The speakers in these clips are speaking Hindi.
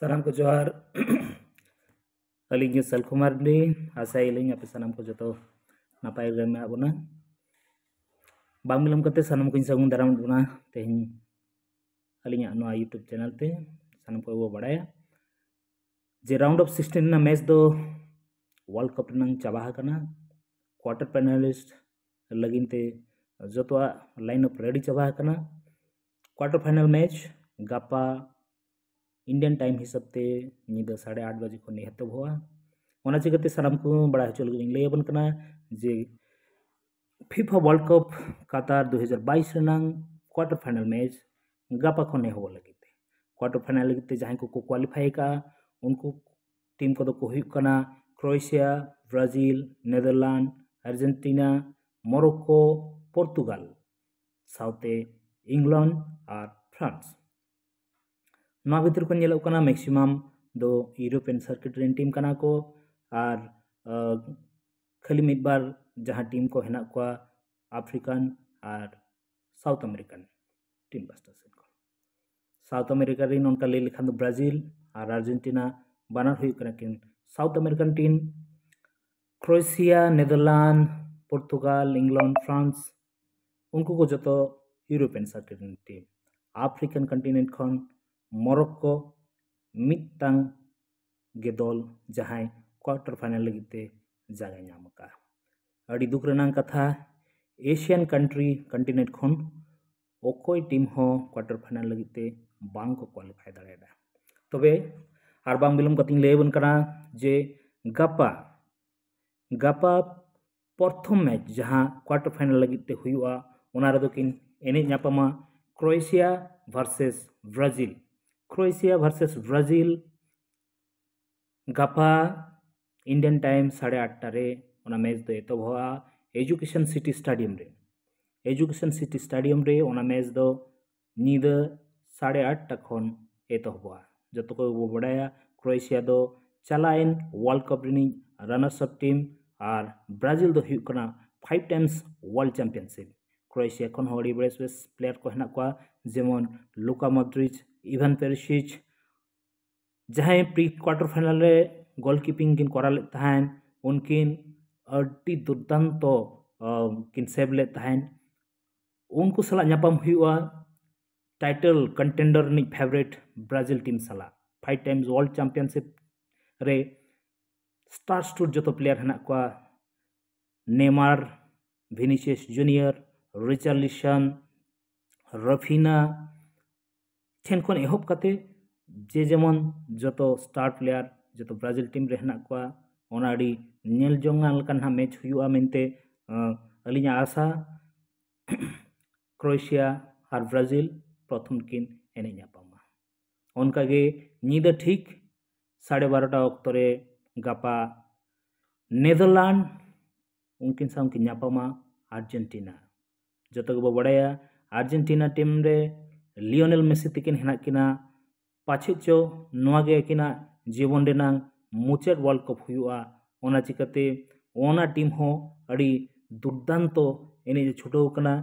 सानाम को जोहार अलिंग सल कुमार डी आसाइलिंग आपे सानाम को जो नापाय गे में आबोना बांग मिलम कते सानाम को सागुन दाराम बुना तेहिं अलिंग नो यूट्यूब चैनल ते सानाम को वो बड़ाया जे राउंड ऑफ 16 ना मैच दो वर्ल्ड कप नंग चाबा कना क्वार्टर फाइनलिस्ट लगिन ते जोतवा लाइन अप रेडी चाबा कना क्वार्टर फाइनल मैच गापा इंडियन टाइम हिसाब से नींद 8:30 बजे को एहतब हुआ ओना चिकते साराम को बड़ा चल लैबन कना जे फीफा वर्ल्ड कप कतार 2022 रनांग क्वार्टर फाइनल मैच गापा खने हो लगे क्वार्टर फाइनल लगे जहां को क्वालिफाई का उनको टीम को को कना Croatia Brazil Netherland Argentina Morocco Portugal साउथे इंग्लैंड और फ्रांस ना भीतर को नेलो कना मैक्सिमम दो यूरोपियन सर्किट रेन टीम कना को और खाली मिड बार जहां टीम को हेना को अफ्रीकन और साउथ अमेरिकन टीम बस्ता से को साउथ अमेरिका रेन उनका ले लिखान ब्राजील और अर्जेंटीना बानर हुई कना किन south American team Croatia Netherland Portugal England France उनको को जो European circuit rain team African continent खन मोरक्को मिटंग गेदोल जहां क्वार्टर फाइनल लगते जगह नाम का अड़ी दुख रनांग कथा एशियन कंट्री कंटिनेंट खन ओकोई टीम हो क्वार्टर फाइनल लगते बांग को क्वालिफाई दाड़ेदा तबे आर बांग बिलम कतिंग लेबन कना जे गापा प्रथम मैच जहां क्वार्टर फाइनल लगते हुआ ओना रे किन एने नापामा Croatia versus Brazil Croatia versus Brazil गापा इंडियन टाइम 8:30 रे ओना मैच दो एतो हुआ एजुकेशन सिटी स्टेडियम रे ओना मैच दो नीद 8:30 तक खन एतो हुआ जतो को वो बड़ाया क्रोएशिया दो चलाइन world cup Rini runners up team और ब्राजील दो हुई कना 5 टाइम्स वर्ल्ड चैंपियनशिप क्रोएशिया खन हड़ी बेस प्लेयर को हेना को जेमन लुका मॉड्रिच इवान पेरिसिच जहां प्री क्वार्टर फाइनल रे गोलकीपिंग किन करा लेत हन उनकिन अड्डी दुर्दांत किन सेव लेत हन उनको सला नापाम हुआ टाइटल कंटेंडर नि फेवरेट ब्राजील टीम सला 5 टाइम्स वर्ल्ड चैंपियनशिप रे स्टार स्टूड जो प्लेयर हेना को Neymar Vinicius junior Richarlison Raphinha ठेन खन एहब कते जे जेमन जो स्टार प्लेयर जो ब्राजील टीम रे हेना को ओना अड़ी नेल जोंगाल कन्हा मैच हुआ मेनते अलिया आशा क्रोएशिया और ब्राजील प्रथम किन एने नापामा उनका गे नींद ठीक 12:30 अक्तरे गापा नेदरलैंड उनकिन साम किन नापामा अर्जेंटीना जो को बड़ाया अर्जेंटीना टीम रे लियोनेल मेसी तकिन हेना किना पाछे चो नोगे किना जीवन रेनांग मुचाद वर्ल्ड कप हुआ ओना चिकते ओना टीम हो अड़ी दुर्दांतो एने छुटो कना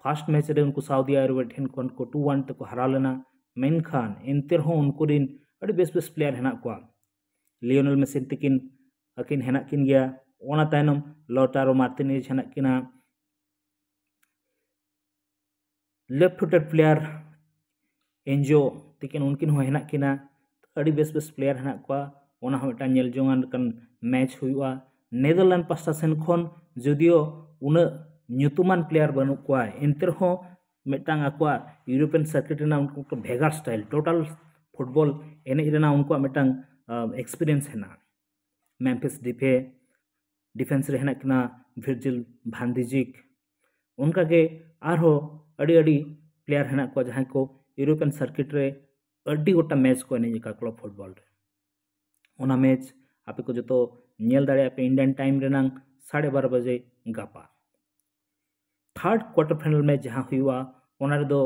फर्स्ट मैच रे उनको सऊदी अरब ठेन खन को 2-1 तक हरा लेना मेनखान एंते हो उनको दिन अड़ी बेस प्लेयर हेना को लियोनेल मेसी तकिन अकिन हेना किन गया ओना तायनम लौटारो मार्टिनेज हेना किना लेफ्ट फुटेड प्लेयर एंजो तकिन उनकिन हो हेना किना अड़ी बेस प्लेयर हेना को ओना मिटा नेल जोंगान कन मैच हुआ नेदरलैंड पास्टा सेन खन जदियो उन न्यूतुमान प्लेयर बनु को एंते हो मिटांग आको यूरोपियन सर्किट ना उनको भेगार स्टाइल टोटल फुटबॉल एने रेना उनको मिटांग एक्सपीरियंस हेना मेम्फिस डिफेंस रे हेना किना वर्जिल भान डिजिक उनका के आरो अड़ी प्लेयर हेना को जहां को यूरोपियन सर्किट रे अड्डी गोटा मैच को एने का क्लब फुटबॉल रे ओना मैच आपे को जो नेल दाड़े पे इंडियन टाइम रेनांग 12:30 बजे गापा थर्ड क्वार्टर फाइनल मैच जहां हुआ ओना रे दो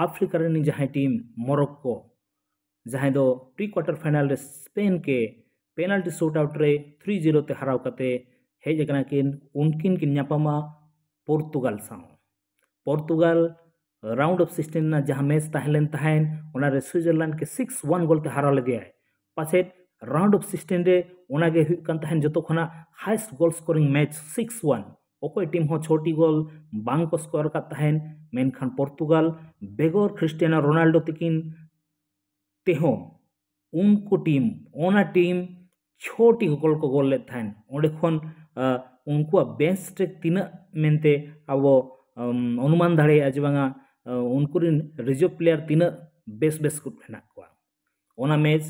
अफ्रीका रे जहां टीम मोरक्को जहां दो प्री क्वार्टर फाइनल रे स्पेन के पेनल्टी शूट आउट रे 3-0 ते हराव कते हेज कना किन उनकिन किन नापामा पोर्तुगाल साउ पोर्तुगाल राउंड ऑफ 16 ना जहां मैच तहलेन तहन ओना रे स्विट्जरलैंड के 6-1 गोल ते हरा ले दिया पाचेद राउंड ऑफ 16 रे ओनागे हुई कान तहन जतो खना highest goal scoring match 6-1 ओकोय team हो छोटी गोल बांग को स्कोर का तहन मेनखान पोर्तुगाल बेगोर क्रिस्टियानो रोनाल्डो तकिन तेहो उनको टीम ओना टीम छोटी गोल को गोल ले तहन ओंडे खन उनको बेस्ट तीना मेनते अब अनुमान दाड़े आज बांगा उनको रिजर्व प्लेयर तीना बेस बेस को हेना कोआ ओना मैच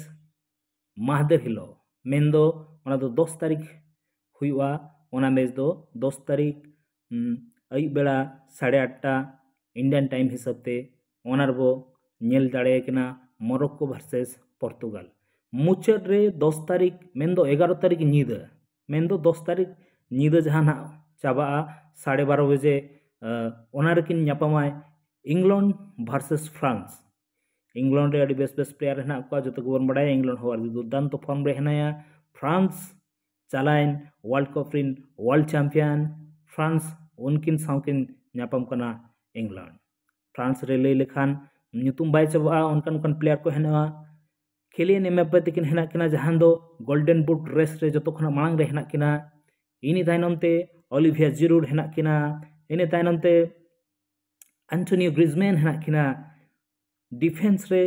माहदेर हिलो मेनदो ओना दो 10 तारीख हुआ ओना मैच दो 10 तारीख अयुब बेड़ा 8:30 इंडियन टाइम हिसाब ते ओना रबो नेल दाड़े किना मोरक्को वर्सेस पोर्तुगाल मुचाद रे 10 तारीख मेनदो 11 तारीख नीदा मेनदो 10 तारीख नीदा जहाँ ना चाबा 12:30 बजे ओना रेकिन न्यापामाय इंग्लैंड वर्सेस फ्रांस इंग्लैंड रे बेस बेस प्लेयर हेना को जो बन बड़ा इंग्लैंड हो दुर्दान तो फॉर्म रे हेनाया फ्रांस चालाइन वर्ल्ड कप रिन वर्ल्ड चैंपियन फ्रांस उनकिन साउकिन न्यापाम कना इंग्लैंड फ्रांस रे ले लेखान ᱧᱩᱛᱩᱢ बाय चाबा उनकान प्लेयर को हेना खेलियन एमबाप्पे तकिन हेना किना जहां दो गोल्डन बूट रेस रे जतो खना मांग रे हेना किना इनी तायनम ते ओलिविया जिरूड हेना किना इनी तायनम ते एंटोनियो ग्रिजमैन हेना किना डिफेंस रे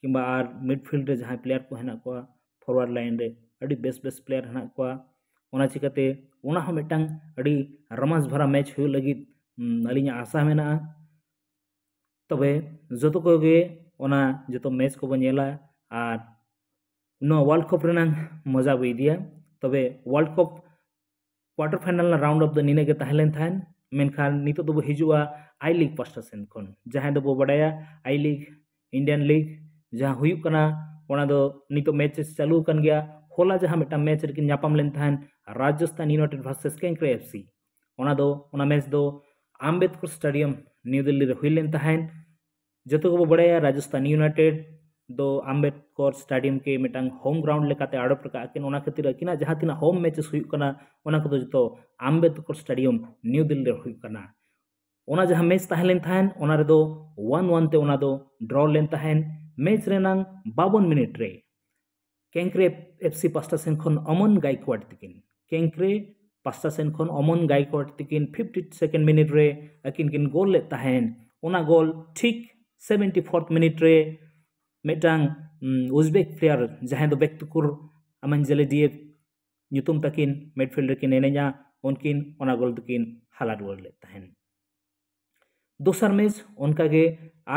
किंबा आर मिडफील्ड रे जहां प्लेयर को हेना को फॉरवर्ड लाइन रे अड़ी बेस्ट बेस्ट प्लेयर हेना को ओना चिकाते ओना हो मिटांग अड़ी रमस भरा मैच हुई लगी अलिया आशा मेना तबे जतो को गे ओना जतो मैच को बनेला आर नो वर्ल्ड कप रेनांग मजा बइदिया तबे world cup quarter final round of the नीने के ताहलेन थान मेनखान नितो दो हिजुआ आई लीग पास्टा सेन खन जहां दो बडाया आई लीग इंडियन लीग जहां हुई कना ओना दो नितो मैच चालू कन गया होला जहां मेटा मैच रे न्यापाम लेन थान राजस्थान यूनाइटेड वर्सेस कैंक्रे एफसी ओना दो ओना मैच दो आम्बेडकर स्टेडियम न्यू दिल्ली रे हुई लेन थान जतो को बडाया राजस्थान यूनाइटेड दो आम्बेडकर स्टेडियम के मिटांग होम ग्राउंड लेकाते आड़प रखा किन ओना खातिर किना जहां तिना होम मैचेस हुई कना ओना को जतो आम्बेडकर स्टेडियम न्यू दिल्ली रे हुई कना ओना जहां मैच ताहलेन थान ओना रे दो 1-1 ते ओना दो ड्रॉ लेन ताहन मैच रेनांग 52 मिनट रे कैंक्रे एफसी पास्टा सेन खन अमन गायकवाड तिकिन कैंक्रे पास्टा सेन खन अमन गायकवाड तिकिन 52 मिनट रे अकिन किन गोल ले ताहन ओना गोल ठीक 74 मिनट रे मेटांग उज्बेक प्लेयर जहां दो बेक्तुकुर अमंजले दिए ᱧᱩᱛᱩᱢ तकिन मिडफील्डर किन एनेजा उनकिन ओना गोल तकिन हाला गोल ले ताहन दोसर मैच उनका गे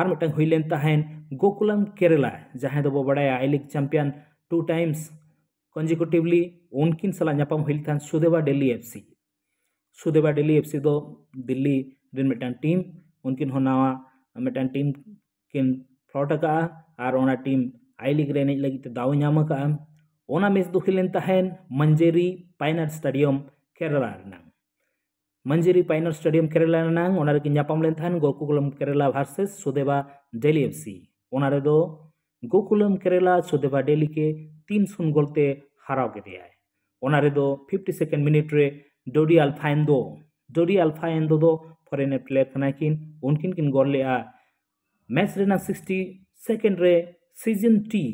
आर मिटांग हुईलेन ताहन गोकुलम केरला जहां दो बडाया I league champion 2 times consecutively उनकिन सला ᱧᱟᱯᱟᱢ हुई थान सुदेवा दिल्ली एफसी दो दिल्ली रिन मिटांग टीम उनकिन होनावा मिटांग टीम किन फ्लॉट का आर ओना टीम आई लीग रे लगी दाव नाम का ओना मैच दो हुई लेन ताहन मंजेरी पाइनर स्टेडियम केरला रनांग मंजेरी पाइनर स्टेडियम केरला रनांग ओना रे ᱧᱟᱯᱟᱢ लेन थाहन गोकुलम केरला वर्सेस सुदेवा दिल्ली एफसी ओना रे दो गोकुलम केरला सुदेवा दिल्ली के 3-0 गोल ते हराव के दिया है ओना रे दो 52 मिनट रे डोडी अल्फाएंदो दो फॉरेनर प्लेयर कनाकिन उनकिन किन गोल ले आ मैच रेना 60 रे सीजन टी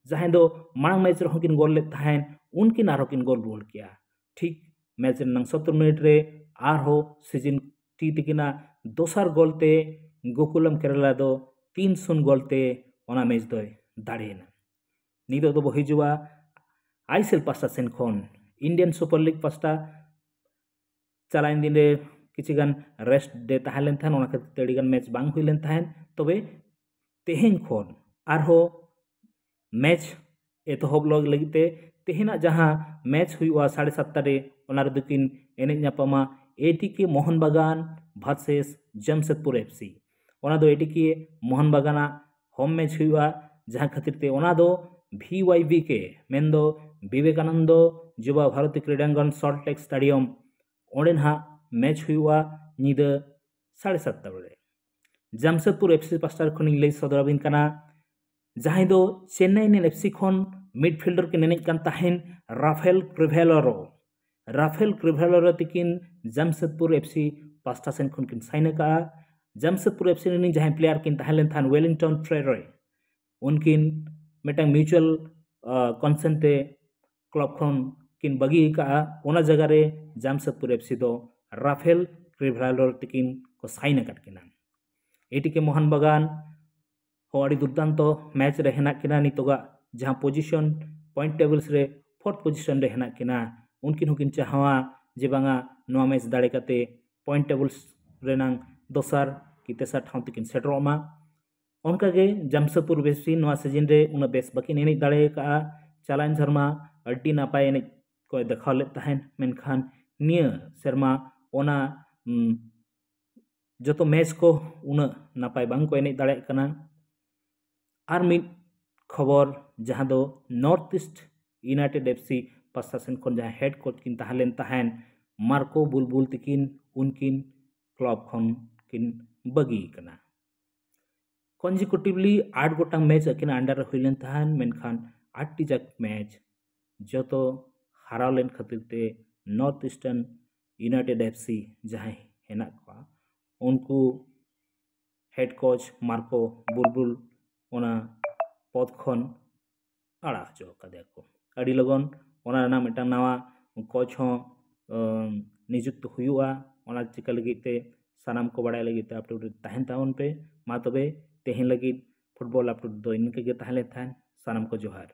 जहां दो मांग मैच रे होकिन गोल ले थाहन उनकिन आरो किन गोल रोल किया ठीक मैच रे 70 मिनट रे आर हो सीजन टी तिकिना दोसर गोल ते गोकुलम केरला दो 3-0 गोल ते ओना मैच दो दाड़ेना निदो दो हिजुआ आईएसएल पास्टा सेन खन इंडियन सुपर लीग पास्टा चलाइन दिन रे किछिगान रेस्ट डे ताहलेन थान ओना खातिर तेड़ीगान मैच बांग हुईलेन थाहन तबे तेहेन खन आरहो मैच एतहब लग लगिते तेहेना जहां मैच हुआ 7:30 रे ओना रे दुकिन एने ᱧᱟᱯᱟᱢᱟ एटीके मोहन बागान वर्सेस जमशेदपुर एफसी ओना दो एटीके मोहन बागाना होम मैच हुआ जहां खातिर ते ओना दो वीवाईबी के मेंदो विवेकानंद युवा भारती क्रीडांगन सल्टलेक स्टेडियम ओंडेन हा मैच हुआ नीदा 7:30 बजे जमशेदपुर एफसी पास्टर खन लई सदराबिन कना जहां दो चेन्नई ने एफसी खन मिडफील्डर के नेने कान ताहन राफेल क्रिवेलोरो तिकिन जमशेदपुर एफसी पास्टा सेन खन किन साइन का जमशेदपुर एफसी ने जहां प्लेयर किन ताहलेन थान वेलिंगटन ट्रेरे उनकिन मेटा म्यूचुअल कॉन्सेंट ते क्लब खन किन बगी का ओना जगह रे जामशेदपुर एफसी दो राफेल क्रिभालर तकिन को साइन अकट किना एटिके मोहन बगान हो अड़ी दुर्दांत मैच रे हेना किना नितोगा जहां पोजीशन पॉइंट टेबल्स रे 4th पोजीशन रे हेना किना उनकिन हुकिन चाहवा जे बांगा नोआ मैच दाड़े काते पॉइंट टेबल्स रेनांग दोसार कि तेसार ठाव तकिन सेटरोमा उनकागे जामशेदपुर एफसी नोआ सीजन रे उना बेस बाकिन एने दाड़े का चालान शर्मा अड्डी नापाय एने को देखाव ले तहन मेनखान निया शर्मा ओना जो तो मैच को उना नापाय बांग को एने दाड़े कना आर मिड खबर जहां दो नॉर्थ ईस्ट यूनाइटेड एफसी प्रशासन खन जहां हेड कोच किन तहलेन तहन मार्को बुलबुल तकिन उनकिन क्लब खन किन बगी कना कॉन्जिक्यूटिवली 8 गोटांग मैच अकिन अंडर हुइलेन तहन मेनखान 8 टी जक मैच जो तो हाराव लेन खातिर ते नॉर्थ ईस्टर्न यूनाइटेड एफसी जहां हेना को उनको हेड कोच मार्को बुलबुल ओना पद खन आड़ा जो कदे को अड़ी लगन ओना ना मेटा नवा कोच हो नियुक्त हुआ ओना चिका लगी ते सानाम को बड़ाय लगी ते अपडेट तहन तावन पे मा तबे तेहन लगी फुटबॉल अपडेट दो इनके गे तहले थान सानाम को जोहार।